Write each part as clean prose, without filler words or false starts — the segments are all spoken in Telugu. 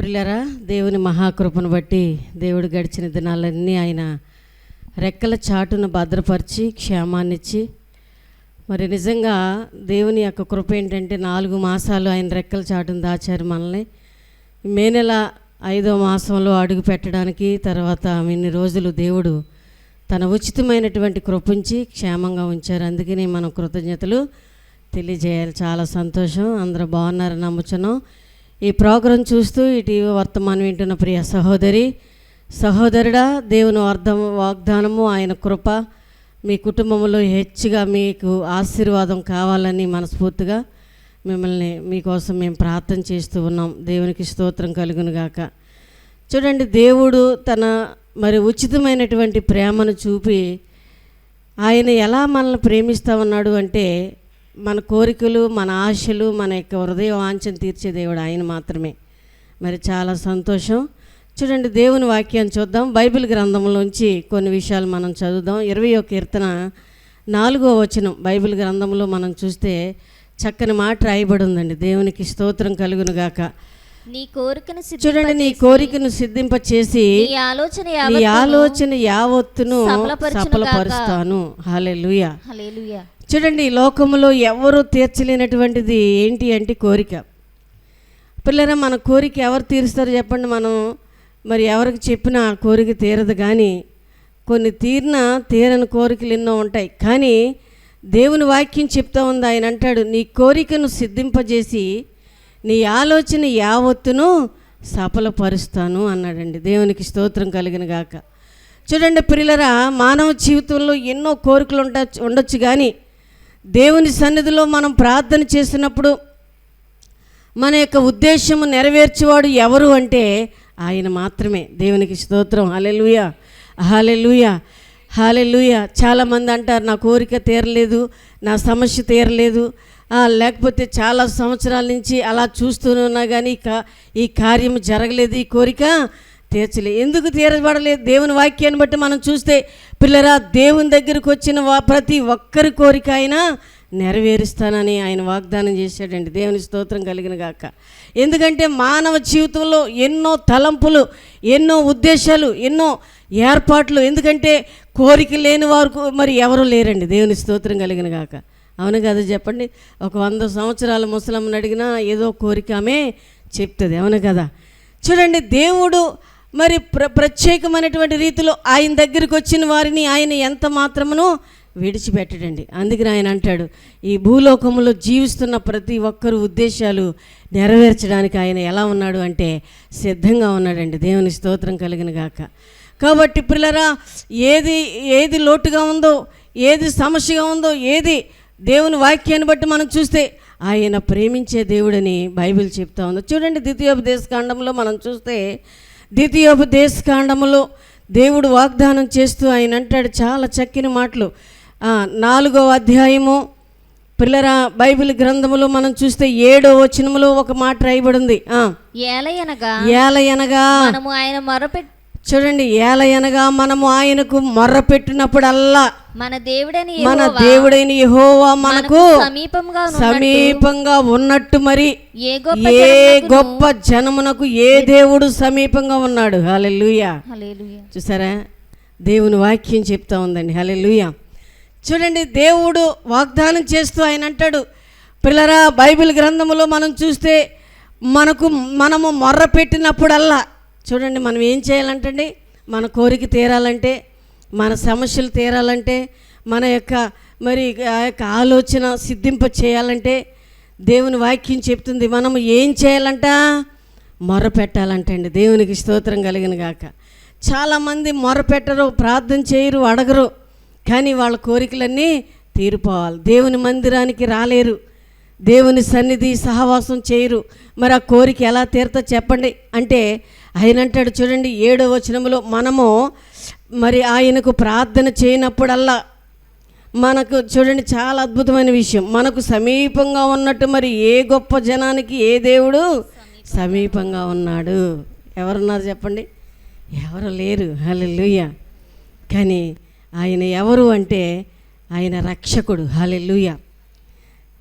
ప్రియులారా, దేవుని మహాకృపను బట్టి దేవుడు గడిచిన దినాలన్నీ ఆయన రెక్కల చాటును భద్రపరిచి క్షేమాన్నిచ్చి, మరి నిజంగా దేవుని యొక్క కృప ఏంటంటే 4 మాసాలు ఆయన రెక్కల చాటును దాచారు మనల్ని. మే నెల 5వ మాసంలో అడుగు పెట్టడానికి తర్వాత ఇన్ని రోజులు దేవుడు తన ఉచితమైనటువంటి కృపించి క్షేమంగా ఉంచారు. అందుకని మనం కృతజ్ఞతలు తెలియజేయాలి. చాలా సంతోషం. అందరూ బాగున్నారని నమ్ముచున్నాం. ఈ ప్రోగ్రాం చూస్తూ ఇటు వర్తమానం వింటున్న ప్రియ సహోదరుడా, దేవుని వాగ్దానము ఆయన కృప మీ కుటుంబంలో హెచ్చుగా మీకు ఆశీర్వాదం కావాలని మనస్ఫూర్తిగా మీకోసం మేము ప్రార్థన చేస్తూ ఉన్నాం. దేవునికి స్తోత్రం కలుగును గాక. చూడండి, దేవుడు తన ఉచితమైనటువంటి ప్రేమను చూపి ఆయన ఎలా మనల్ని ప్రేమిస్తూ ఉన్నాడు అంటే, మన కోరికలు, మన ఆశలు, మన యొక్క హృదయ వాంఛను తీర్చే దేవుడు ఆయన మాత్రమే. చాలా సంతోషం. చూడండి, దేవుని వాక్యాన్ని చూద్దాం. బైబిల్ గ్రంథంలోంచి కొన్ని విషయాలు మనం చదువుదాం. 21వ కీర్తన 4వ వచనం బైబిల్ గ్రంథంలో మనం చూస్తే చక్కని మాట రాయబడి ఉందండి. దేవునికి స్తోత్రం కలుగును గాక. చూడండి, నీ కోరికను సిద్ధింపచేసి నీ ఆలోచన యావత్తును సఫలపరుస్తాను. హల్లెలూయా. చూడండి, ఈ లోకంలో ఎవరు తీర్చలేనటువంటిది ఏంటి అంటే కోరిక. పిల్లరా, మన కోరిక ఎవరు తీరుస్తారు చెప్పండి? మనం ఎవరికి చెప్పినా ఆ కోరిక తీరదు. కానీ కొన్ని తీరని కోరికలు ఎన్నో ఉంటాయి. కానీ దేవుని వాక్యం చెప్తా ఉంది. ఆయన అంటాడు, నీ కోరికను సిద్ధింపజేసి నీ ఆలోచన యావత్తును సఫలపరుస్తాను అన్నాడండి. దేవునికి స్తోత్రం కలిగిన గాక. చూడండి పిల్లరా, మానవ జీవితంలో ఎన్నో కోరికలు ఉండొచ్చు. కానీ దేవుని సన్నిధిలో మనం ప్రార్థన చేసినప్పుడు మన యొక్క ఉద్దేశము నెరవేర్చేవాడు ఎవరు అంటే ఆయన మాత్రమే. దేవునికి స్తోత్రం. హల్లెలూయా, హల్లెలూయా, హల్లెలూయా. చాలామంది అంటారు, నా కోరిక తీరలేదు, నా సమస్య తీరలేదు, లేకపోతే చాలా సంవత్సరాల నుంచి అలా చూస్తూనే ఉన్నా కానీ ఈ కార్యం జరగలేదు, ఈ కోరిక తీర్చలేదు. ఎందుకు తీరబడలేదు? దేవుని వాక్యాన్ని బట్టి మనం చూస్తే పిల్లరా, దేవుని దగ్గరకు వచ్చిన ప్రతి ఒక్కరి కోరిక ఆయన నెరవేరుస్తానని ఆయన వాగ్దానం చేశాడండి. దేవుని స్తోత్రం కలిగిన గాక. ఎందుకంటే మానవ జీవితంలో ఎన్నో తలంపులు, ఎన్నో ఉద్దేశాలు, ఎన్నో ఏర్పాట్లు. ఎందుకంటే కోరిక లేని వారు ఎవరు లేరండి. దేవుని స్తోత్రం కలిగిన గాక. అవును కదా చెప్పండి? ఒక 100 సంవత్సరాల ముసలమ్మని అడిగినా ఏదో కోరిక ఆమె చెప్తుంది. అవును కదా? చూడండి, దేవుడు ప్రత్యేకమైనటువంటి రీతిలో ఆయన దగ్గరికి వచ్చిన వారిని ఆయన ఎంత మాత్రమును విడిచిపెట్టడండి. అందుకని ఆయన అంటాడు, ఈ భూలోకంలో జీవిస్తున్న ప్రతి ఒక్కరు ఉద్దేశాలు నెరవేర్చడానికి ఆయన ఎలా ఉన్నాడు అంటే సిద్ధంగా ఉన్నాడండి. దేవుని స్తోత్రం కలిగిన గాక. కాబట్టి పిల్లరా, ఏది లోటుగా ఉందో, ఏది సమస్యగా ఉందో, ఏది దేవుని వాక్యాన్ని బట్టి మనం చూస్తే ఆయన ప్రేమించే దేవుడని బైబిల్ చెప్తా ఉంది. చూడండి, ద్వితీయోపదేశకాండంలో మనం చూస్తే ద్వితీయోపదేశకాండంలో దేవుడు వాగ్దానం చేస్తూ ఆయన అంటాడు చాలా చక్కని మాటలు. 4వ అధ్యాయము పిల్లరా, బైబిల్ గ్రంథములో మనం చూస్తే 7వ వచనములో ఒక మాట రాయబడింది. ఏలయనగా చూడండి, ఏలయనగా మనము ఆయనకు మొర్రపెట్టినప్పుడల్లా మన దేవుడైన యెహోవా మనకు సమీపంగా ఉన్నట్టు మరి ఏ గొప్ప జనమునకు ఏ దేవుడు సమీపంగా ఉన్నాడు. హల్లెలూయా. చూసారా, దేవుని వాక్యం చెప్తా ఉందండి. హల్లెలూయా. చూడండి, దేవుడు వాగ్దానం చేస్తూ ఆయన అంటాడు, పిల్లరా, బైబిల్ గ్రంథములో మనం చూస్తే మనము మొర్రపెట్టినప్పుడల్లా, చూడండి, మనం ఏం చేయాలంటండి? మన కోరిక తీరాలంటే, మన సమస్యలు తీరాలంటే, మన యొక్క ఆ యొక్క ఆలోచన సిద్ధింప చేయాలంటే దేవుని వాక్యం చెప్తుంది మనము ఏం చేయాలంట? మొర్రపెట్టాలంటండి. దేవునికి స్తోత్రం కలిగిన గాక. చాలామంది మొర్రపెట్టరు, ప్రార్థన చేయరు, అడగరు. కానీ వాళ్ళ కోరికలన్నీ తీరిపోవాలి. దేవుని మందిరానికి రాలేరు, దేవుని సన్నిధి సహవాసం చేయరు. మరి ఆ కోరిక ఎలా తీరుతా చెప్పండి అంటే ఆయన అంటాడు, చూడండి 7వ వచనంలో, మనము ఆయనకు ప్రార్థన చేయనప్పుడల్లా మనకు చూడండి చాలా అద్భుతమైన విషయం, మనకు సమీపంగా ఉన్నట్టు ఏ గొప్ప జనానికి ఏ దేవుడు సమీపంగా ఉన్నాడు. ఎవరున్నారు చెప్పండి? ఎవరు లేరు. హల్లెలూయా. కానీ ఆయన ఎవరు అంటే ఆయన రక్షకుడు. హల్లెలూయా.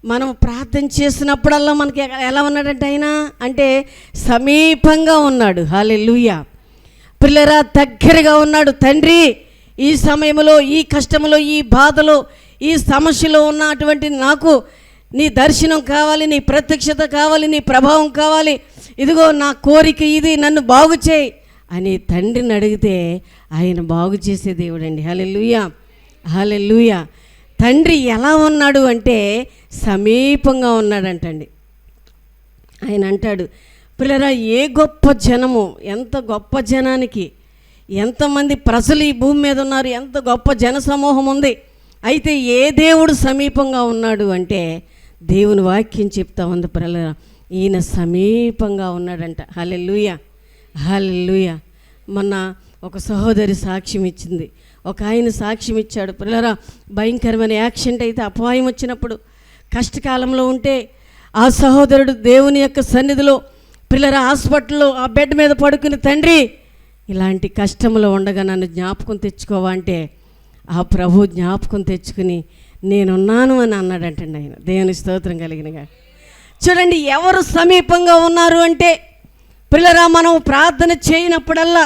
మనం ప్రార్థన చేసినప్పుడల్లా మనకి ఎలా ఉన్నాడంటే ఆయన అంటే సమీపంగా ఉన్నాడు. హల్లెలూయా. పిల్లరా, దగ్గరగా ఉన్నాడు. తండ్రి, ఈ సమయంలో, ఈ కష్టంలో, ఈ బాధలో, ఈ సమస్యలో ఉన్నటువంటి నాకు నీ దర్శనం కావాలి, నీ ప్రత్యక్షత కావాలి, నీ ప్రభావం కావాలి, ఇదిగో నా కోరిక ఇది, నన్ను బాగు చేయి అని తండ్రిని అడిగితే ఆయన బాగు చేసే దేవుడండి. హల్లెలూయా, హల్లెలూయా. తండ్రి ఎలా ఉన్నాడు అంటే సమీపంగా ఉన్నాడంటండి. ఆయన అంటాడు, పిల్లరా, ఏ గొప్ప జనము, ఎంత గొప్ప జనానికి ఎంతమంది ప్రజలు ఈ భూమి మీద ఉన్నారు, ఎంత గొప్ప జన సమూహం ఉంది. అయితే ఏ దేవుడు సమీపంగా ఉన్నాడు అంటే దేవుని వాక్యం చెప్తా ఉంది పిల్లరా, ఈయన సమీపంగా ఉన్నాడంట. హల్లెలూయా, హల్లెలూయా. మొన్న ఒక సహోదరి సాక్ష్యం ఇచ్చింది, ఒక ఆయన సాక్ష్యం ఇచ్చాడు. పిల్లరా, భయంకరమైన యాక్సిడెంట్ అయితే, అపాయం వచ్చినప్పుడు, కష్టకాలంలో ఉంటే ఆ సహోదరుడు దేవుని యొక్క సన్నిధిలో, పిల్లరా, హాస్పిటల్లో ఆ బెడ్ మీద పడుకుని, తండ్రి ఇలాంటి కష్టంలో ఉండగా నన్ను జ్ఞాపకం తెచ్చుకోవా అంటే ఆ ప్రభు జ్ఞాపకం తెచ్చుకుని నేనున్నాను అని అన్నాడంటండి ఆయన. దేవుని స్తోత్రం కలిగినగా. చూడండి, ఎవరు సమీపంగా ఉన్నారు అంటే పిల్లరా, మనం ప్రార్థన చేయనప్పుడల్లా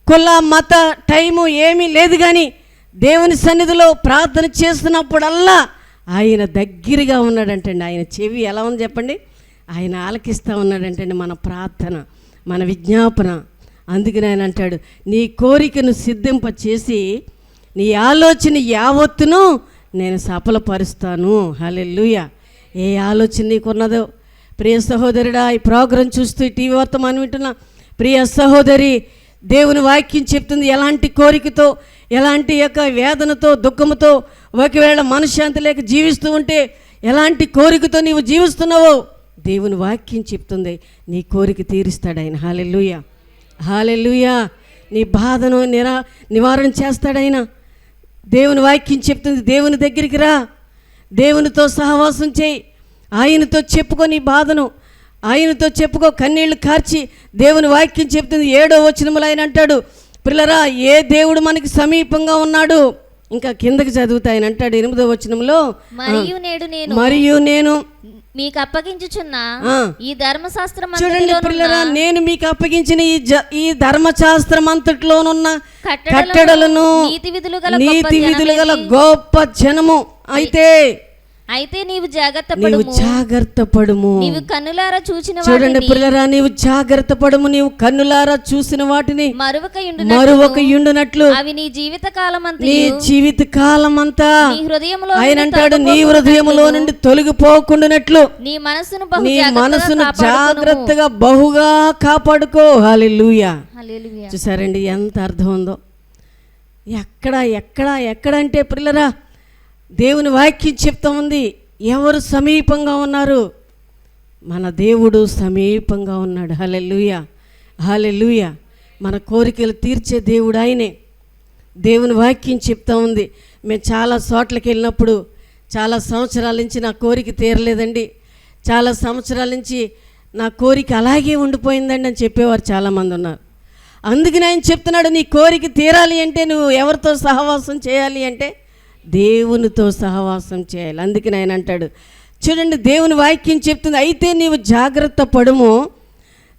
కుల మత టైము ఏమీ లేదు, కానీ దేవుని సన్నిధిలో ప్రార్థన చేస్తున్నప్పుడల్లా ఆయన దగ్గరగా ఉన్నాడంటండి. ఆయన చెవి ఎలా ఉంది చెప్పండి, ఆయన ఆలకిస్తూ ఉన్నాడంటండి మన ప్రార్థన, మన విజ్ఞాపన. అందుకని ఆయన అంటాడు, నీ కోరికను సిద్ధింప చేసి నీ ఆలోచన యావత్తును నేను సఫలపరుస్తాను. హల్లెలూయా. ఏ ఆలోచన నీకున్నదో ప్రియ సహోదరుడా, ఈ ప్రోగ్రాం చూస్తూ ఈ టీవీ వర్తమానం వింటున్నా ప్రియ సహోదరి, దేవుని వాక్యం చెప్తుంది, ఎలాంటి కోరికతో, ఎలాంటి యొక్క వేదనతో, దుఃఖంతో, ఒకవేళ మనశ్శాంతి లేక జీవిస్తూ ఉంటే ఎలాంటి కోరికతో నీవు జీవిస్తున్నావో దేవుని వాక్యం చెప్తుంది, నీ కోరిక తీరుస్తాడు ఆయన. హల్లెలూయా, హల్లెలూయా. నీ బాధను నివారణ చేస్తాడు ఆయన. దేవుని వాక్యం చెప్తుంది, దేవుని దగ్గరికి రా, దేవునితో సహవాసం చేయి, ఆయనతో చెప్పుకో నీ బాధను, ఆయనతో చెప్పుకో, కన్నీళ్లు కార్చి. దేవుని వాక్యం చెప్తుంది 7వ వచనములో ఆయన అంటాడు, పిల్లరా, ఏ దేవుడు మనకి సమీపంగా ఉన్నాడు. ఇంకా కిందకి చదువుతా ఆయన అంటాడు 8వ వచనంలో, మరియు నేను మీకు అప్పగించుచున్న ఈ ధర్మశాస్త్రం, చూడండి పిల్లరా, నేను మీకు అప్పగించిన ఈ ధర్మశాస్త్రం అంతట్లోనున్న కట్టడలను నీతి విధులు గల గొప్ప జనము. అయితే నీవు జాగ్రత్త పడుము, నీవు కన్నులారా చూచిన, చూడండి పిల్లరా, నీవు జాగ్రత్త పడుము, నీవు కన్నులారా చూసిన వాటిని మరువకయుండునట్లు అవి నీ జీవిత కాలమంతా ఆయన అంటాడు, నీ హృదయములో నుండి తొలగిపోకుండానట్లు నీ మనసును జాగ్రత్తగా బహుగా కాపాడుకో. హల్లెలూయా. చూసారండి ఎంత అర్థం ఉందో. ఎక్కడ అంటే పిల్లరా, దేవుని వాక్యం చెప్తా ఉంది, ఎవరు సమీపంగా ఉన్నారు, మన దేవుడు సమీపంగా ఉన్నాడు. హల్లెలూయా, హల్లెలూయా. మన కోరికలు తీర్చే దేవుడు ఆయనే. దేవుని వాక్యం చెప్తా ఉంది. మేము చాలా చోట్లకి వెళ్ళినప్పుడు చాలా సంవత్సరాల నుంచి నా కోరిక తీరలేదండి, చాలా సంవత్సరాల నుంచి నా కోరిక అలాగే ఉండిపోయిందండి అని చెప్పేవారు చాలామంది ఉన్నారు. అందుకని ఆయన చెప్తున్నాడు, నీ కోరిక తీరాలి అంటే నువ్వు ఎవరితో సహవాసం చేయాలి అంటే దేవునితో సహవాసం చేయాలి. అందుకని ఆయన అంటాడు, చూడండి, దేవుని వాక్యం చెప్తుంది, అయితే నీవు జాగ్రత్త పడుము,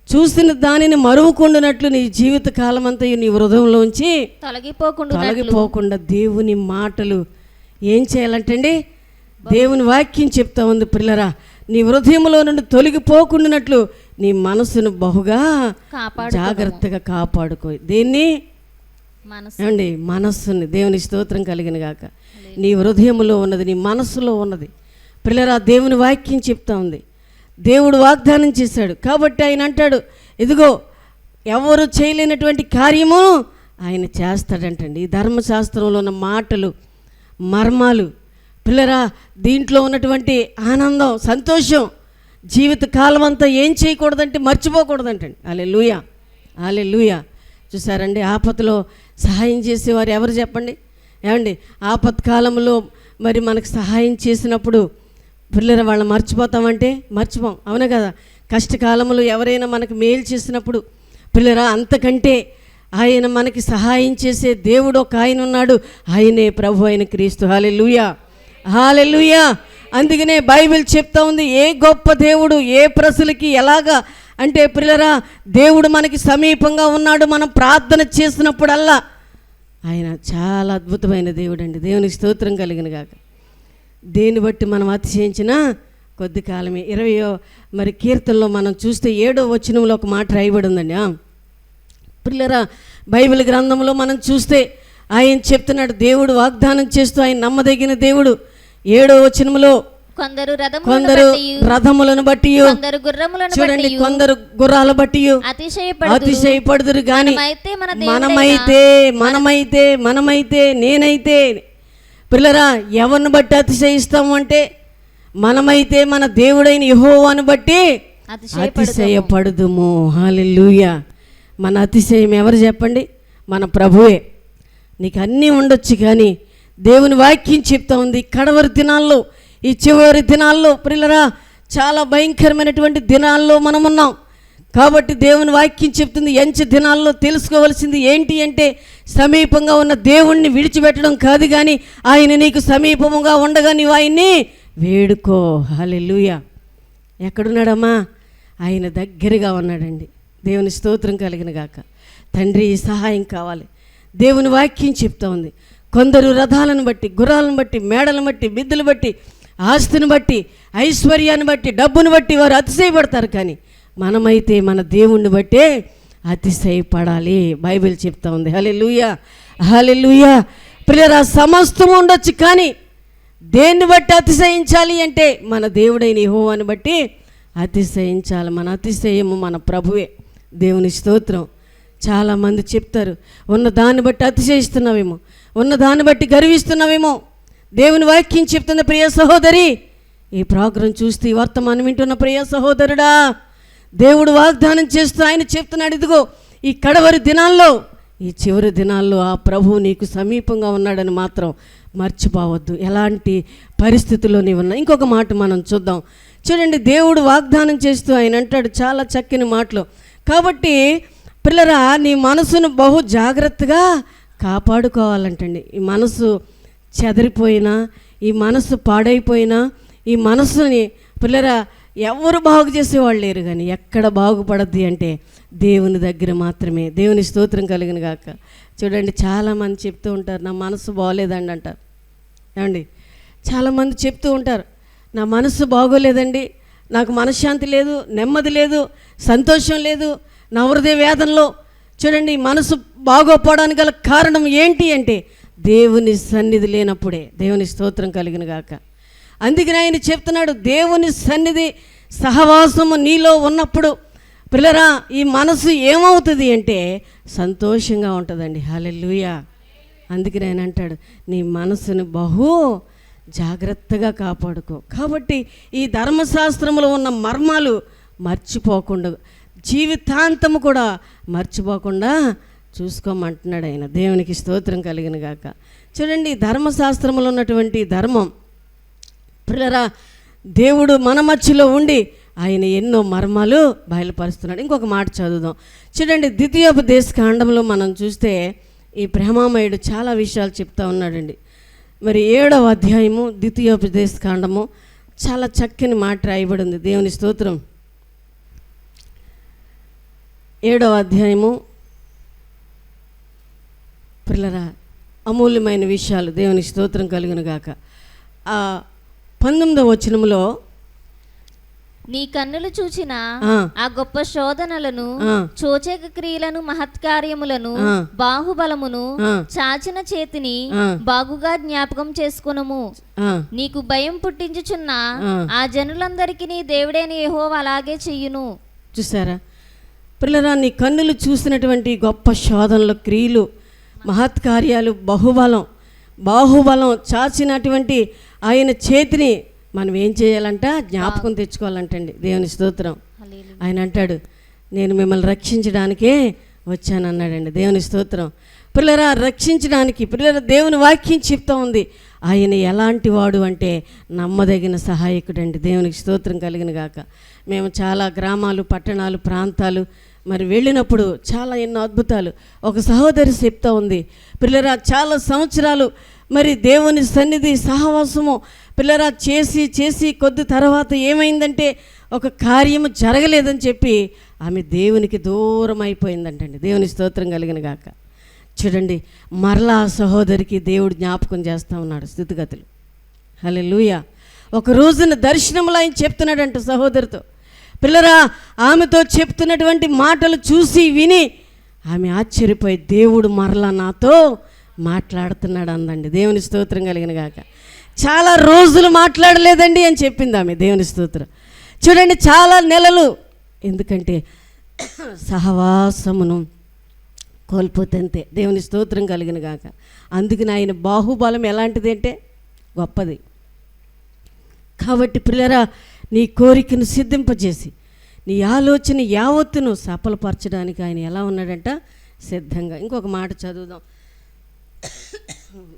చూసిన దానిని మరువకుండానట్లు నీ జీవిత కాలం అంతా నీ హృదయంలోంచి తొలగిపోకుండా దేవుని మాటలు ఏం చేయాలంటండి, దేవుని వాక్యం చెప్తా ఉంది పిల్లరా, నీ హృదయంలో నుండి తొలగిపోకుండానట్లు నీ మనసును బహుగా జాగ్రత్తగా కాపాడుకో. దేన్ని ఏమండి, మనస్సుని. దేవుని స్తోత్రం కలిగిన గాక. నీ హృదయంలో ఉన్నది, నీ మనస్సులో ఉన్నది పిల్లరా, దేవుని వాక్యం చెప్తా ఉంది. దేవుడు వాగ్దానం చేశాడు కాబట్టి ఆయన అంటాడు, ఇదిగో ఎవరు చేయలేనటువంటి కార్యము ఆయన చేస్తాడంటండి. ఈ ధర్మశాస్త్రంలో ఉన్న మాటలు, మర్మాలు పిల్లరా, దీంట్లో ఉన్నటువంటి ఆనందం, సంతోషం జీవిత కాలం అంతా ఏం చేయకూడదంటే మర్చిపోకూడదంటండి. హల్లెలూయా, హల్లెలూయా. చూసారండి, ఆపదలో సహాయం చేసేవారు ఎవరు చెప్పండి? ఏమండి, ఆపత్కాలంలో మరి మనకు సహాయం చేసినప్పుడు పిల్లలు వాళ్ళని మర్చిపోతామంటే మర్చిపోం, అవునా కదా? కష్టకాలంలో ఎవరైనా మనకు మేలు చేసినప్పుడు పిల్లరా, అంతకంటే ఆయన మనకి సహాయం చేసే దేవుడు ఒక ఆయన ఉన్నాడు, ఆయనే ప్రభు అయిన క్రీస్తు. హల్లెలూయా, హల్లెలూయా. అందుకనే బైబిల్ చెప్తా ఉంది, ఏ గొప్ప దేవుడు ఏ ప్రజలకి ఎలాగా అంటే ప్రియులరా, దేవుడు మనకి సమీపంగా ఉన్నాడు. మనం ప్రార్థన చేసినప్పుడల్లా ఆయన చాలా అద్భుతమైన దేవుడు అండి. దేవునికి స్తోత్రం కలిగిన గాక. దేన్ని బట్టి మనం అతిశయించిన కొద్ది కాలమే. 20వ మరి కీర్తనలో మనం చూస్తే 7వ వచనంలో ఒక మాట రాయబడి ఉందండి. ప్రియులరా, బైబిల్ గ్రంథంలో మనం చూస్తే ఆయన చెప్తున్నాడు, దేవుడు వాగ్దానం చేస్తూ ఆయన నమ్మదగిన దేవుడు. 7వ వచనంలో కొందరు రథములను బట్టి చూడండి, కొందరు గుర్రాల బట్టి అతిశయపడుదురు గాని మనమైతే నేనైతే పిల్లరా ఎవరిని బట్టి అతిశయిస్తాము అంటే మనమైతే మన దేవుడైన యెహోవాను బట్టి అతిశయపడుదుము. హల్లెలూయా. మన అతిశయం ఎవరు చెప్పండి? మన ప్రభువే. నీకు అన్నీ ఉండొచ్చు, కానీ దేవుని వాక్యం చెప్తా ఉంది, కడవరి దినాల్లో, ఈ చివరి దినాల్లో ప్రియులరా, చాలా భయంకరమైనటువంటి దినాల్లో మనం ఉన్నాం. కాబట్టి దేవుని వాక్యం చెప్తుంది, ఎంచ దినాల్లో తెలుసుకోవాల్సింది ఏంటి అంటే సమీపంగా ఉన్న దేవుణ్ణి విడిచిపెట్టడం కాదు, కానీ ఆయన నీకు సమీపముగా ఉండగా నీవు ఆయన్ని వేడుకో. హల్లెలూయా. ఎక్కడున్నాడమ్మా? ఆయన దగ్గరగా ఉన్నాడండి. దేవుని స్తోత్రం కలిగిన గాక. తండ్రి, ఈ సహాయం కావాలి. దేవుని వాక్యం చెప్తా ఉంది, కొందరు రథాలను బట్టి, గుర్రాలను బట్టి, మేడలను బట్టి, బిద్దులు బట్టి, ఆస్తిని బట్టి, ఐశ్వర్యాన్ని బట్టి, డబ్బును బట్టి వారు అతిశయపడతారు, కానీ మనమైతే మన దేవుణ్ణి బట్టే అతిశయపడాలి. బైబిల్ చెప్తా ఉంది. హల్లెలూయా, హల్లెలూయా. ప్రియరా, సమస్తం ఉండొచ్చు, కానీ దేన్ని బట్టి అతిశయించాలి అంటే మన దేవుడైన యెహోవాను బట్టి అతిశయించాలి. మన అతిశయము మన ప్రభువే. దేవుని స్తోత్రం. చాలామంది చెప్తారు, ఉన్న దాన్ని బట్టి అతిశయిస్తున్నావేమో, ఉన్న దాన్ని బట్టి గర్విస్తున్నావేమో. దేవుని వాక్యం చెప్తున్న ప్రియ సహోదరి, ఈ ప్రోగ్రాం చూస్తూ ఈ వర్తమానం వింటున్న ప్రియ సహోదరుడా, దేవుడు వాగ్దానం చేస్తూ ఆయన చెప్తున్నాడు, ఇదిగో ఈ కడవరి దినాల్లో, ఈ చివరి దినాల్లో ఆ ప్రభువు నీకు సమీపంగా ఉన్నాడని మాత్రం మర్చిపోవద్దు. ఎలాంటి పరిస్థితుల్లో నీవు ఉన్నా. ఇంకొక మాట మనం చూద్దాం. చూడండి, దేవుడు వాగ్దానం చేస్తూ ఆయన అంటాడు చాలా చక్కని మాటలు. కాబట్టి పిల్లరా, నీ మనసును బహు జాగ్రత్తగా కాపాడుకోవాలంటండి. ఈ మనసు చెదిరిపోయినా, ఈ మనసు పాడైపోయినా, ఈ మనసుని పిల్లరా ఎవరు బాగు చేసేవాళ్ళు లేరు, కానీ ఎక్కడ బాగుపడద్ది అంటే దేవుని దగ్గర మాత్రమే. దేవుని స్తోత్రం కలిగిన గాక. చూడండి, చాలామంది చెప్తూ ఉంటారు, నా మనసు బాగోలేదండి అంటారు. ఏమండి, చాలామంది చెప్తూ ఉంటారు, నా మనసు బాగోలేదండి, నాకు మనశ్శాంతి లేదు, నెమ్మది లేదు, సంతోషం లేదు, నా హృదయ వేదనలో. చూడండి, మనసు బాగోపోవడానికి గల కారణం ఏంటి అంటే దేవుని సన్నిధి లేనప్పుడే. దేవుని స్తోత్రం కలిగిన గాక. అందుకని ఆయన చెప్తున్నాడు, దేవుని సన్నిధి సహవాసము నీలో ఉన్నప్పుడు పిల్లరా ఈ మనసు ఏమవుతుంది అంటే సంతోషంగా ఉంటుందండి. హల్లెలూయా. అందుకని ఆయన అంటాడు, నీ మనసుని బహు జాగ్రత్తగా కాపాడుకో. కాబట్టి ఈ ధర్మశాస్త్రంలో ఉన్న మర్మాలు మర్చిపోకుండా, జీవితాంతము కూడా మర్చిపోకుండా చూసుకోమంటున్నాడు ఆయన. దేవునికి స్తోత్రం కలిగిన గాక. చూడండి, ధర్మశాస్త్రంలో ఉన్నటువంటి ధర్మం పిల్లరా, దేవుడు మన మధ్యలో ఉండి ఆయన ఎన్నో మర్మాలు బయలుపరుస్తున్నాడు. ఇంకొక మాట చదువుదాం. చూడండి, ద్వితీయోపదేశ కాండంలో మనం చూస్తే ఈ ప్రేమామయుడు చాలా విషయాలు చెప్తా ఉన్నాడండి. మరి 7వ అధ్యాయము ద్వితీయోపదేశ కాండము చాలా చక్కని మాట రాయబడి ఉంది. దేవుని స్తోత్రం. 7వ అధ్యాయము పిల్లరా, అమూల్యమైన విషయాలు. దేవుని స్తోత్రం కలుగును గాక. 19వ వచనములో, నీ కన్నులు చూచిన ఆ గొప్ప శోధనలను, చోచక క్రియలను, మహత్కార్యములను, బాహుబలమును, చాచిన చేతిని బాగుగా జ్ఞాపకం చేసుకునము. నీకు భయం పుట్టించుచున్న ఆ జనులందరికీ నీ దేవుడైన యెహోవా అలాగే చెయ్యును. చూసారా పిల్లరా, నీ కన్నులు చూసినటువంటి గొప్ప శోధనలు, క్రియలు, మహత్కార్యాలు, బాహుబలం చాచినటువంటి ఆయన చేతిని మనం ఏం చేయాలంట? జ్ఞాపకం తెచ్చుకోవాలంటండి. దేవుని స్తోత్రం. ఆయన అంటాడు, నేను మిమ్మల్ని రక్షించడానికే వచ్చానన్నాడండి. దేవుని స్తోత్రం. పిల్లరా, రక్షించడానికి పిల్లరా దేవుని వాక్యం చెప్తా ఉంది. ఆయన ఎలాంటి వాడు అంటే నమ్మదగిన సహాయకుడు అండి. దేవునికి స్తోత్రం కలిగిన గాక. మేము చాలా గ్రామాలు, పట్టణాలు, ప్రాంతాలు మరి వెళ్ళినప్పుడు చాలా ఎన్నో అద్భుతాలు. ఒక సహోదరి చెప్తా ఉంది, పిల్లరా చాలా సంవత్సరాలు మరి దేవుని సన్నిధి సహవాసము పిల్లరా చేసి చేసి కొద్ది తర్వాత ఏమైందంటే ఒక కార్యము జరగలేదని చెప్పి ఆమె దేవునికి దూరం అయిపోయిందంటండి. దేవుని స్తోత్రం కలిగిన గాక. చూడండి, మరలా ఆ సహోదరికి దేవుడు జ్ఞాపకం చేస్తూ ఉన్నాడు స్థితిగతులు. హల్లెలూయా. ఒక రోజున దర్శనంలో ఆయన చెప్తున్నాడంట సహోదరితో. పిల్లరా, ఆమెతో చెప్తున్నటువంటి మాటలు చూసి విని ఆమె ఆశ్చర్యపోయి దేవుడు మరలా నాతో మాట్లాడుతున్నాడు అందండి. దేవుని స్తోత్రం కలిగిన గాక. చాలా రోజులు మాట్లాడలేదండి అని చెప్పింది ఆమె. దేవుని స్తోత్రం. చూడండి, చాలా నెలలు. ఎందుకంటే సహవాసమును కోల్పోతే. దేవుని స్తోత్రం కలిగిన గాక. అందుకని ఆయన బాహుబలం ఎలాంటిది అంటే గొప్పది. కాబట్టి పిల్లరా, నీ కోరికను సిద్ధింపజేసి నీ ఆలోచన యావత్తును సఫలపరచడానికి ఆయన ఎలా ఉన్నాడంట? సిద్ధంగా. ఇంకొక మాట చదువుదాం.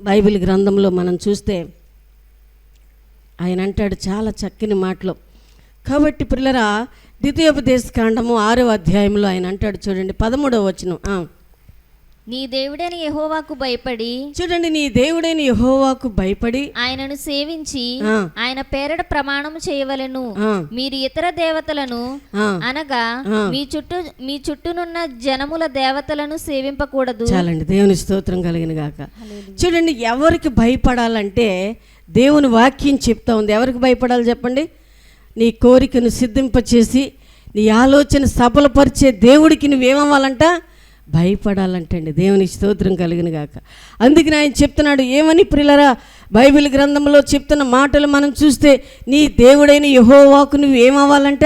బైబిల్ గ్రంథంలో మనం చూస్తే ఆయన అంటాడు చాలా చక్కని మాటలు. కాబట్టి పిల్లరా, ద్వితీయోపదేశ కాండము 6వ అధ్యాయంలో ఆయన అంటాడు చూడండి, 13వ వచనం. నీ దేవుడైన యెహోవాకు భయపడి, చూడండి, నీ దేవుడైన యెహోవాకు భయపడి ఆయనను సేవించి ఆయన పేరట ప్రమాణం చేయవలెను. మీరు ఇతర దేవతలను అనగా మీ చుట్టూనున్న జనముల దేవతలను సేవింపకూడదు. చాలండి. దేవుని స్తోత్రం కలిగిన గాక. చూడండి, ఎవరికి భయపడాలంటే దేవుని వాక్యం చెప్తా ఉంది. ఎవరికి భయపడాలి చెప్పండి? నీ కోరికను సిద్ధింపచేసి నీ ఆలోచన సఫలపరిచే దేవుడికి నువ్వేమవ్వాలంట? భయపడాలంటండి. దేవుని స్తోత్రం కలిగిన గాక. అందుకని ఆయన చెప్తున్నాడు ఏమని ప్రియులారా, బైబిల్ గ్రంథంలో చెప్తున్న మాటలు మనం చూస్తే నీ దేవుడైన యెహోవాకు నువ్వు ఏమవ్వాలంట?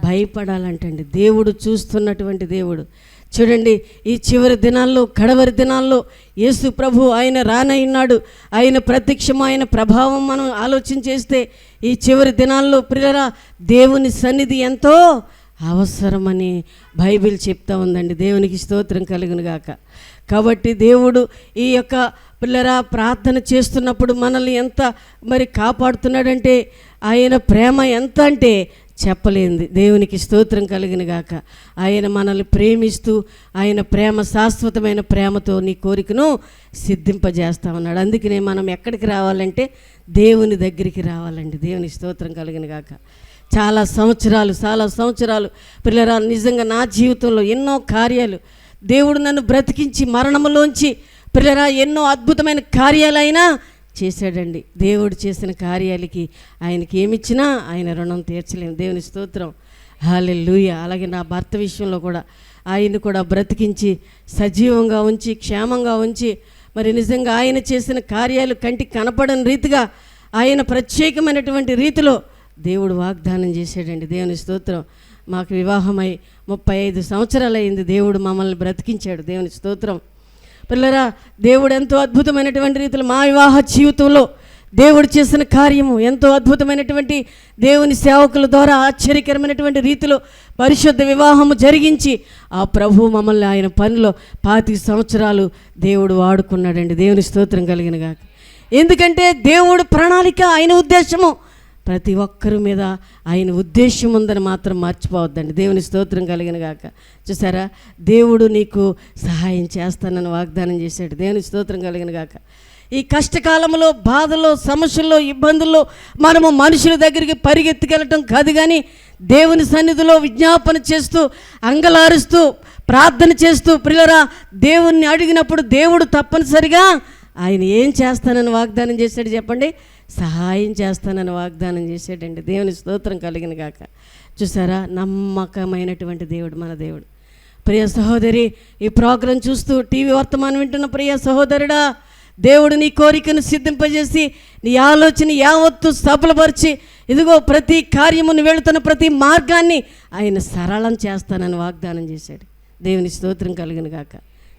భయపడాలంటండి. దేవుడు చూస్తున్నటువంటి దేవుడు. చూడండి, ఈ చివరి దినాల్లో, కడవరి దినాల్లో యేసు ప్రభు ఆయన రానయ్యున్నాడు. ఆయన ప్రత్యక్షం, ఆయన ప్రభావం మనం ఆలోచన చేస్తే ఈ చివరి దినాల్లో ప్రియులారా దేవుని సన్నిధి ఎంతో అవసరమని బైబిల్ చెప్తా ఉందండి. దేవునికి స్తోత్రం కలుగును గాక. కాబట్టి దేవుడు ఈ యొక్క పిల్లరా ప్రార్థన చేస్తున్నప్పుడు మనల్ని ఎంత మరి కాపాడుతున్నాడంటే ఆయన ప్రేమ ఎంత అంటే చెప్పలేంది. దేవునికి స్తోత్రం కలిగిన గాక. ఆయన మనల్ని ప్రేమిస్తూ ఆయన ప్రేమ శాశ్వతమైన ప్రేమతో నీ కోరికను సిద్ధింపజేస్తా ఉన్నాడు. అందుకనే మనం ఎక్కడికి రావాలంటే దేవుని దగ్గరికి రావాలండి. దేవుని స్తోత్రం కలిగిన గాక. చాలా సంవత్సరాలు పిల్లరా, నిజంగా నా జీవితంలో ఎన్నో కార్యాలు దేవుడు నన్ను బ్రతికించి మరణములోంచి పిల్లరా ఎన్నో అద్భుతమైన కార్యాలైనా చేశాడండి. దేవుడు చేసిన కార్యాలకి ఆయనకి ఏమిచ్చినా ఆయన రుణం తీర్చలేము. దేవుని స్తోత్రం. హల్లెలూయా. అలాగే నా భర్త విషయంలో కూడా ఆయన కూడా బ్రతికించి సజీవంగా ఉంచి క్షేమంగా ఉంచి మరి నిజంగా ఆయన చేసిన కార్యాలు కంటికి కనపడని రీతిగా ఆయన ప్రత్యేకమైనటువంటి రీతిలో దేవుడు వాగ్దానం చేశాడండి. దేవుని స్తోత్రం. మాకు వివాహమై 35 సంవత్సరాలు అయింది. దేవుడు మమ్మల్ని బ్రతికించాడు. దేవుని స్తోత్రం. పిల్లరా, దేవుడు ఎంతో అద్భుతమైనటువంటి రీతిలో మా వివాహ జీవితంలో దేవుడు చేసిన కార్యము ఎంతో అద్భుతమైనటువంటి దేవుని సేవకుల ద్వారా ఆశ్చర్యకరమైనటువంటి రీతిలో పరిశుద్ధ వివాహము జరిగించి ఆ ప్రభు మమ్మల్ని ఆయన పనిలో 25 సంవత్సరాలు దేవుడు వాడుకున్నాడండి. దేవుని స్తోత్రం కలిగిన గాక. ఎందుకంటే దేవుడు ప్రణాళిక, ఆయన ఉద్దేశము ప్రతి ఒక్కరి మీద ఆయన ఉద్దేశం ఉందని మాత్రం మర్చిపోవద్దండి. దేవుని స్తోత్రం కలిగిన గాక. చూసారా, దేవుడు నీకు సహాయం చేస్తానని వాగ్దానం చేశాడు. దేవుని స్తోత్రం కలిగిన గాక. ఈ కష్టకాలంలో, బాధల్లో, సమస్యల్లో, ఇబ్బందుల్లో మనము మనుషుల దగ్గరికి పరిగెత్తుకెళ్ళటం కాదు, కానీ దేవుని సన్నిధిలో విజ్ఞాపన చేస్తూ అంగలారుస్తూ ప్రార్థన చేస్తూ ప్రియులారా దేవుణ్ణి అడిగినప్పుడు దేవుడు తప్పనిసరిగా ఆయన ఏం చేస్తానని వాగ్దానం చేశాడు చెప్పండి? సహాయం చేస్తానని వాగ్దానం చేశాడండి. దేవుని స్తోత్రం కలిగిన గాక. చూసారా, నమ్మకమైనటువంటి దేవుడు మన దేవుడు. ప్రియ సహోదరి, ఈ ప్రోగ్రాం చూస్తూ టీవీ వర్తమానం వింటున్న ప్రియ సహోదరుడా, దేవుడు నీ కోరికను సిద్ధింపజేసి నీ ఆలోచన యావత్తు సఫలపరిచి ఇదిగో ప్రతి కార్యమును వెళుతున్న ప్రతి మార్గాన్ని ఆయన సరళం చేస్తానని వాగ్దానం చేశాడు. దేవుని స్తోత్రం కలిగిన గాక.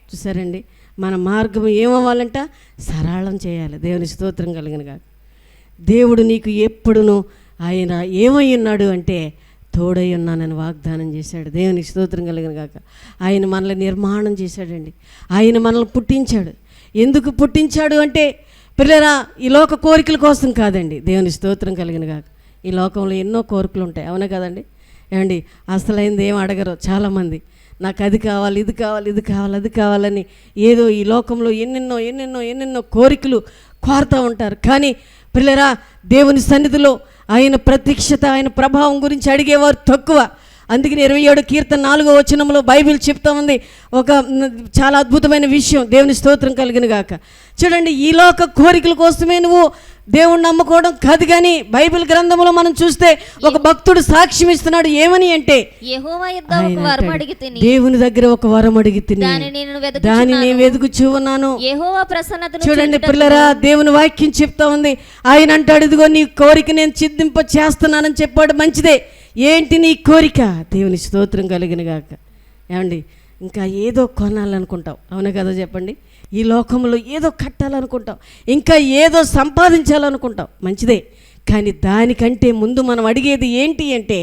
చూసారండి, మన మార్గం ఏమవ్వాలంట? సరళం చేయాలి. దేవుని స్తోత్రం కలిగిన గాక. దేవుడు నీకు ఎప్పుడునూ ఆయన ఏమై ఉన్నాడు అంటే తోడై ఉన్నానని వాగ్దానం చేశాడు. దేవునికి స్తోత్రం కలిగిన గాక. ఆయన మనల్ని నిర్మాణం చేశాడండి. ఆయన మనల్ని పుట్టించాడు. ఎందుకు పుట్టించాడు అంటే పిల్లరా ఈ లోక కోరికల కోసం కాదండి. దేవుని స్తోత్రం కలిగిన గాక. ఈ లోకంలో ఎన్నో కోరికలు ఉంటాయి, అవునా కదండి? ఏమండి, అసలైంది ఏం అడగరు చాలామంది. నాకు అది కావాలి, ఇది కావాలి, ఇది కావాలి, అది కావాలని ఏదో ఈ లోకంలో ఎన్నెన్నో కోరికలు కోరుతూ ఉంటారు. కానీ పిల్లరా, దేవుని సన్నిధిలో ఆయన ప్రత్యక్షత, ఆయన ప్రభావం గురించి అడిగేవారు తక్కువ. అందుకని 27 కీర్తన 4వ వచనంలో బైబిల్ చెప్తా ఉంది ఒక చాలా అద్భుతమైన విషయం. దేవుని స్తోత్రం కలిగిన గాక. చూడండి, ఈ లోక కోరికల కోసమే నువ్వు దేవుణ్ణి నమ్ముకోవడం కాదు. కానీ బైబిల్ గ్రంథంలో మనం చూస్తే ఒక భక్తుడు సాక్ష్యం ఇస్తున్నాడు. ఏమని అంటే, యెహోవా యొద్ద ఒక వరం అడిగితిని, దేవుని దగ్గర ఒక వరం అడిగితిని, దాన్ని నేను వెతుకుచూ ఉన్నాను. యెహోవా ప్రసన్నతను చూడండి పిల్లరా, దేవుని వాక్యం చెప్తా ఉంది. ఆయన అంటాడు, ఇదిగో నీ కోరిక నేను సిద్ధింప చేస్తున్నానని చెప్పాడు. మంచిదే. ఏంటి నీ కోరిక? దేవుని స్తోత్రం కలిగిన గాక. ఏమండి, ఇంకా ఏదో కొనాలనుకుంటావు, అవునా కదా చెప్పండి? ఈ లోకంలో ఏదో కట్టాలనుకుంటాం, ఇంకా ఏదో సంపాదించాలనుకుంటాం, మంచిదే. కానీ దానికంటే ముందు మనం అడిగేది ఏంటి అంటే,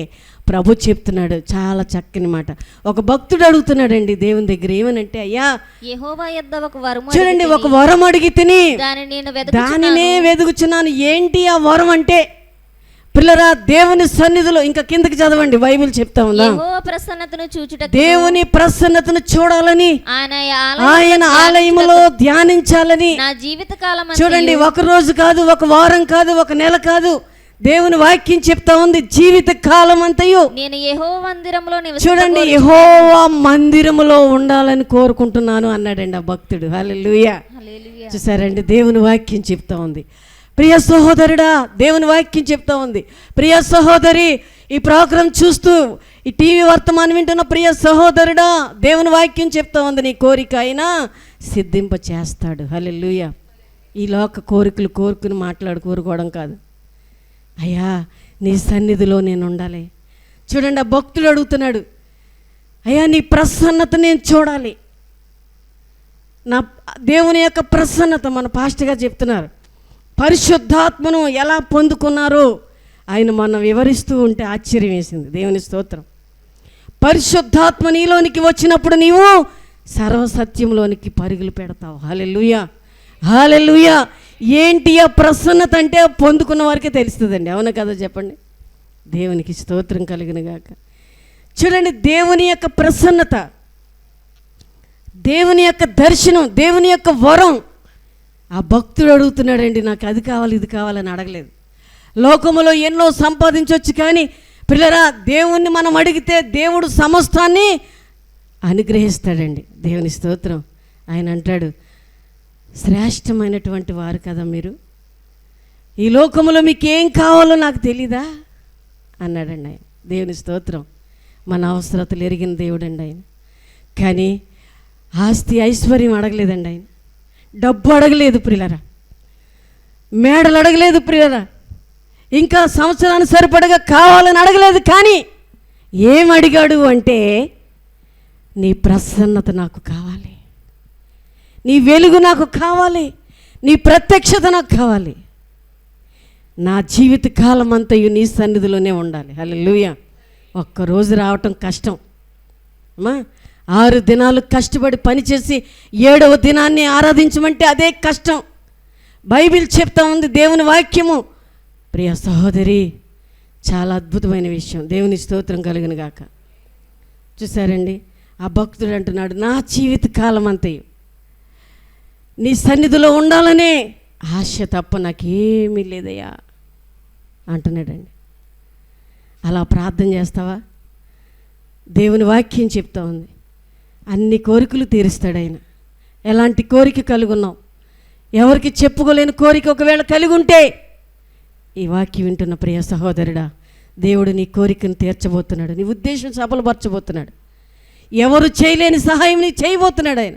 ప్రభు చెప్తున్నాడు చాలా చక్కని మాట. ఒక భక్తుడు అడుగుతున్నాడండి దేవుని దగ్గర, ఏమనంటే, అయ్యా యెహోవా యొద్ద ఒక వరం చూడండి, ఒక వరం అడిగి తిని దానినే వెతుకుచున్నాను. ఏంటి ఆ వరం అంటే, పిల్లరా, దేవుని సన్నిధిలో ఇంకా కిందకి చదవండి, బైబిల్ చెప్తా ఉందా, యెహోవా ప్రసన్నతను చూచుటకు, దేవుని ప్రసన్నతను చూడాలని, ఆయన ఆలయములో ధ్యానించాలని. నా జీవితకాలం చూడండి, ఒక రోజు కాదు, ఒక వారం కాదు, ఒక నెల కాదు, దేవుని వాక్యం చెప్తా ఉంది జీవిత కాలం అంతయు నేను యెహోవా మందిరములో చూడండి, యెహోవా మందిరములో ఉండాలని కోరుకుంటున్నాను అన్నాడండి ఆ భక్తుడు. హల్లెలూయా. చూసారండి, దేవుని వాక్యం చెప్తా ఉంది. ప్రియ సహోదరుడా, దేవుని వాక్యం చెప్తా ఉంది. ప్రియ సహోదరి, ఈ ప్రోగ్రాం చూస్తూ ఈ టీవీ వర్తమానం వింటున్న ప్రియ సహోదరుడా, దేవుని వాక్యం చెప్తా ఉంది, నీ కోరిక అయినా సిద్ధింప చేస్తాడు. హల్లెలూయా. ఈ లోక కోరికలు కోరుకుని కోరుకోవడం కాదు. అయ్యా, నీ సన్నిధిలో నేను ఉండాలి. చూడండి, ఆ భక్తుడు అడుగుతున్నాడు, అయ్యా నీ ప్రసన్నత నేను చూడాలి. నా దేవుని యొక్క ప్రసన్నత, మన పాస్టర్గా చెప్తున్నారు, పరిశుద్ధాత్మను ఎలా పొందుకున్నారో ఆయన మనం వివరిస్తూ ఉంటే ఆశ్చర్యం వేసింది. దేవుని స్తోత్రం. పరిశుద్ధాత్మ నీలోనికి వచ్చినప్పుడు నీవు సర్వసత్యంలోనికి పరుగులు పెడతావు. హల్లెలూయా, హల్లెలూయా. ఏంటి ఆ ప్రసన్నత అంటే పొందుకున్న వారికే తెలుస్తుందండి, అవునా కదా చెప్పండి? దేవునికి స్తోత్రం కలిగిన గాక. చూడండి, దేవుని యొక్క ప్రసన్నత, దేవుని యొక్క దర్శనం, దేవుని యొక్క వరం. ఆ భక్తుడు అడుగుతున్నాడండి, నాకు అది కావాలి ఇది కావాలని అడగలేదు. లోకములో ఎన్నో సంపాదించవచ్చు, కానీ పిల్లరా, దేవుణ్ణి మనం అడిగితే దేవుడు సమస్తాన్ని అనుగ్రహిస్తాడండి. దేవుని స్తోత్రం. ఆయన అంటాడు, శ్రేష్టమైనటువంటి వారు కదా మీరు, ఈ లోకములో మీకు ఏం కావాలో నాకు తెలీదా అన్నాడండి ఆయన. దేవుని స్తోత్రం. మన అవసరతలు ఎరిగిన దేవుడండి ఆయన. కానీ ఆస్తి ఐశ్వర్యం అడగలేదండి ఆయన, డబ్బు అడగలేదు ప్రియులరా, మేడలు అడగలేదు ప్రియులరా, ఇంకా సంవత్సరానికి సరిపడగా కావాలని అడగలేదు. కానీ ఏం అడిగాడు అంటే, నీ ప్రసన్నత నాకు కావాలి, నీ వెలుగు నాకు కావాలి, నీ ప్రత్యక్షత నాకు కావాలి, నా జీవిత కాలం అంతయు నీ సన్నిధిలోనే ఉండాలి. హల్లెలూయా. ఒక్కరోజు రావటం కష్టం అమ్మా. 6 దినాలు కష్టపడి పనిచేసి 7వ దినాన్ని ఆరాధించమంటే అదే కష్టం. బైబిల్ చెప్తా ఉంది, దేవుని వాక్యము. ప్రియ సహోదరి, చాలా అద్భుతమైన విషయం. దేవుని స్తోత్రం కలిగిన గాక. చూసారండి, ఆ భక్తుడు అంటున్నాడు, నా జీవిత కాలం అంతయు నీ సన్నిధిలో ఉండాలనే ఆశ తప్ప నాకేమీ లేదయ్యా అంటున్నాడండి. అలా ప్రార్థన చేస్తావా? దేవుని వాక్యం చెప్తా ఉంది, అన్ని కోరికలు తీరుస్తాడు ఆయన. ఎలాంటి కోరిక కలిగి ఉన్నావు? ఎవరికి చెప్పుకోలేని కోరిక ఒకవేళ కలిగి ఉంటే, ఈ వాక్యం వింటున్న ప్రియ సహోదరుడా, దేవుడు నీ కోరికను తీర్చబోతున్నాడు, నీ ఉద్దేశం సఫలపరచబోతున్నాడు. ఎవరు చేయలేని సహాయం నీకు చేయబోతున్నాడు ఆయన.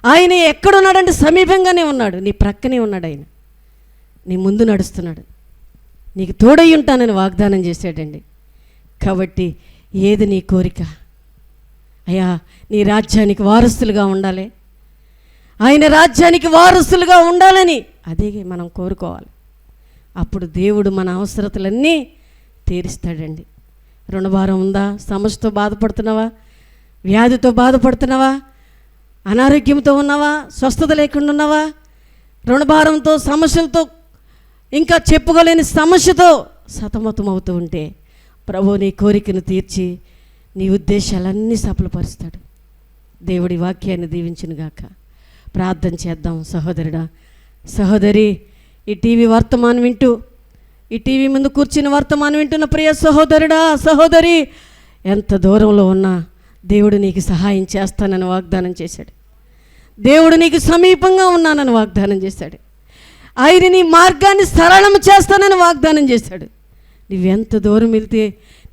ఆయన ఎక్కడున్నాడంటే సమీపంగానే ఉన్నాడు, నీ ప్రక్కనే ఉన్నాడు ఆయన, నీ ముందు నడుస్తున్నాడు, నీకు తోడై ఉంటానని వాగ్దానం చేశాడండి. కాబట్టి ఏది నీ కోరిక? అయ్యా, నీ రాజ్యానికి వారసులుగా ఉండాలి, ఆయన రాజ్యానికి వారసులుగా ఉండాలని అదే మనం కోరుకోవాలి. అప్పుడు దేవుడు మన అవసరతలన్నీ తీరుస్తాడండి. రుణభారం ఉందా? సమస్యతో బాధపడుతున్నావా? వ్యాధితో బాధపడుతున్నావా? అనారోగ్యంతో ఉన్నావా? స్వస్థత లేకుండా ఉన్నావా? రుణభారంతో, సమస్యలతో, ఇంకా చెప్పుకోలేని సమస్యతో సతమతమవుతూ ఉంటే, ప్రభు నీ కోరికను తీర్చి నీ ఉద్దేశాలన్నీ సఫలపరుస్తాడు. దేవుడి వాక్యాన్ని దీవించునుగాక. ప్రార్థన చేద్దాం. సహోదరుడా, సహోదరి, ఈ టీవీ వర్తమానం వింటూ, ఈ టీవీ ముందు కూర్చుని వర్తమానం వింటున్న ప్రియ సహోదరుడా, సహోదరి, ఎంత దూరంలో ఉన్నా దేవుడు నీకు సహాయం చేస్తానని వాగ్దానం చేశాడు. దేవుడు నీకు సమీపంగా ఉన్నానని వాగ్దానం చేశాడు. ఆయన నీ మార్గాన్ని సరళం చేస్తానని వాగ్దానం చేశాడు. నువ్వెంత దూరం వెళ్తే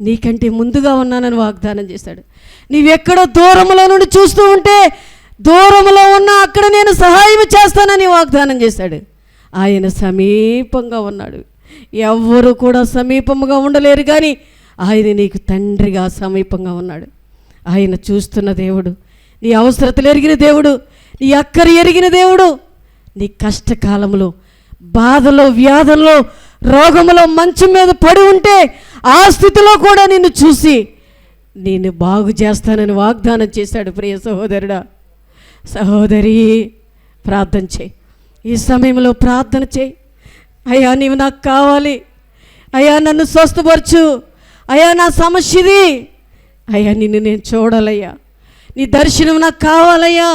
నీకంటే ముందుగా ఉన్నానని వాగ్దానం చేశాడు. నీవెక్కడో దూరంలో నుండి చూస్తూ ఉంటే దూరంలో ఉన్నా అక్కడ నేను సహాయం చేస్తానని వాగ్దానం చేశాడు. ఆయన సమీపంగా ఉన్నాడు. ఎవ్వరూ కూడా సమీపంగా ఉండలేరు, కానీ ఆయన నీకు తండ్రిగా సమీపంగా ఉన్నాడు. ఆయన చూస్తున్న దేవుడు, నీ అవసరతలు ఎరిగిన దేవుడు, నీ అక్కర ఎరిగిన దేవుడు. నీ కష్టకాలంలో, బాధలో, వ్యాధుల్లో, రోగములో మంచం మీద పడి ఉంటే ఆ స్థితిలో కూడా నిన్ను చూసి నేను బాగు చేస్తానని వాగ్దానం చేశాడు. ప్రియ సహోదరుడా, సహోదరి, ప్రార్థన చేయి. ఈ సమయంలో ప్రార్థన చేయి. అయ్యా, నీవు నాకు కావాలి. అయ్యా, నన్ను స్వస్థపరచు. అయ్యా, నా సమస్యది. అయ్యా, నిన్ను నేను చూడాలయ్యా. నీ దర్శనం నాకు కావాలయ్యా.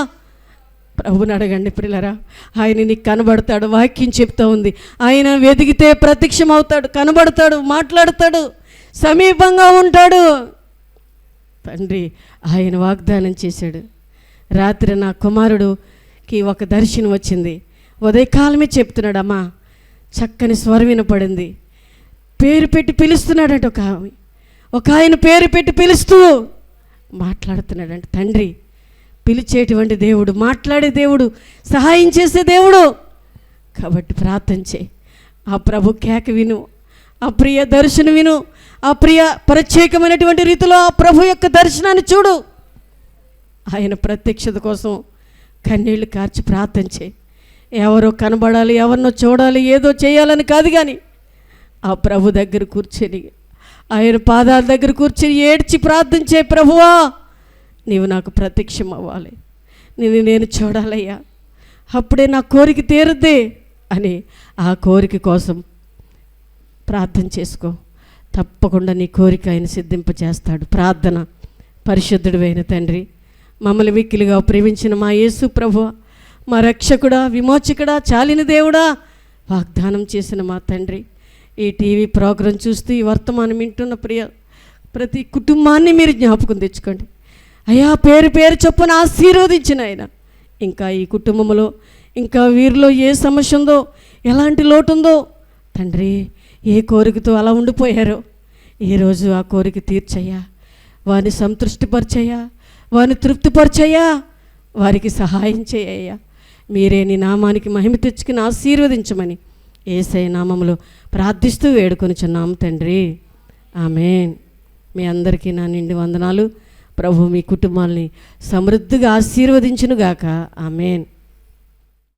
ప్రభుని అడగండి ప్రియులారా, ఆయన నీకు కనబడతాడు. వాక్యం చెప్తా ఉంది, ఆయన వెతికితే ప్రత్యక్షమవుతాడు, కనబడతాడు, మాట్లాడతాడు, సమీపంగా ఉంటాడు. తండ్రి ఆయన వాగ్దానం చేశాడు. రాత్రి నా కుమారుడికి ఒక దర్శనం వచ్చింది. ఉదయకాలమే చెప్తున్నాడు, అమ్మా చక్కని స్వరం వినపడింది. పేరు పెట్టి పిలుస్తున్నాడంట. ఒక ఆయన పేరు పెట్టి పిలుస్తూ మాట్లాడుతున్నాడంట. తండ్రి పిలిచేటువంటి దేవుడు, మాట్లాడే దేవుడు, సహాయం చేసే దేవుడు. కాబట్టి ప్రార్థన చేయి. ఆ ప్రభు కేక విను, ఆ ప్రియ దర్శనం విను, ఆ ప్రియ ప్రత్యేకమైనటువంటి రీతిలో ఆ ప్రభు యొక్క దర్శనాన్ని చూడు. ఆయన ప్రత్యక్షత కోసం కన్నీళ్లు కార్చి ప్రార్థన చేయి. ఎవరో కనబడాలి, ఎవరినో చూడాలి, ఏదో చేయాలని కాదు, కానీ ఆ ప్రభు దగ్గర కూర్చొని, ఆయన పాదాల దగ్గర కూర్చొని ఏడ్చి ప్రార్థన చేయి. ప్రభువా, నీవు నాకు ప్రత్యక్షం అవ్వాలి, నేను చూడాలయ్యా, అప్పుడే నా కోరిక తీరుద్ది అని ఆ కోరిక కోసం ప్రార్థన చేసుకో. తప్పకుండా నీ కోరిక ఆయన సిద్ధింపచేస్తాడు. ప్రార్థన. పరిశుద్ధుడైన తండ్రి, మమ్మల్ని మిక్కిలిగా ప్రేమించిన మా యేసు ప్రభువా, మా రక్షకుడా, విమోచకుడా, చాలిన దేవుడా, వాగ్దానం చేసిన మా తండ్రి, ఈ టీవీ ప్రోగ్రాం చూస్తూ ఈ వర్తమానం వింటున్న ప్రతి కుటుంబాన్ని మీరు జ్ఞాపకం తెచ్చుకోండి అయ్యా. పేరు పేరు చొప్పున ఆశీర్వదించిన ఆయన. ఇంకా ఈ కుటుంబంలో, ఇంకా వీరిలో ఏ సమస్య ఉందో, ఎలాంటి లోటు ఉందో తండ్రి, ఏ కోరికతో అలా ఉండిపోయారో ఈరోజు ఆ కోరిక తీర్చయ్యా. వారిని సంతృష్టిపరచయ్యా, వారిని తృప్తిపరచయ్యా, వారికి సహాయం చేయయ్యా. మీరే నీ నామానికి మహిమ తెచ్చుకుని ఆశీర్వదించమని యేసయ్య నామములో ప్రార్థిస్తూ వేడుకొనిచున్నాము తండ్రి. ఆమేన్. మీ అందరికీ నా నిండి వందనాలు. ప్రభు మీ కుటుంబాల్ని సమృద్ధిగా ఆశీర్వదించునుగాక. ఆమేన్.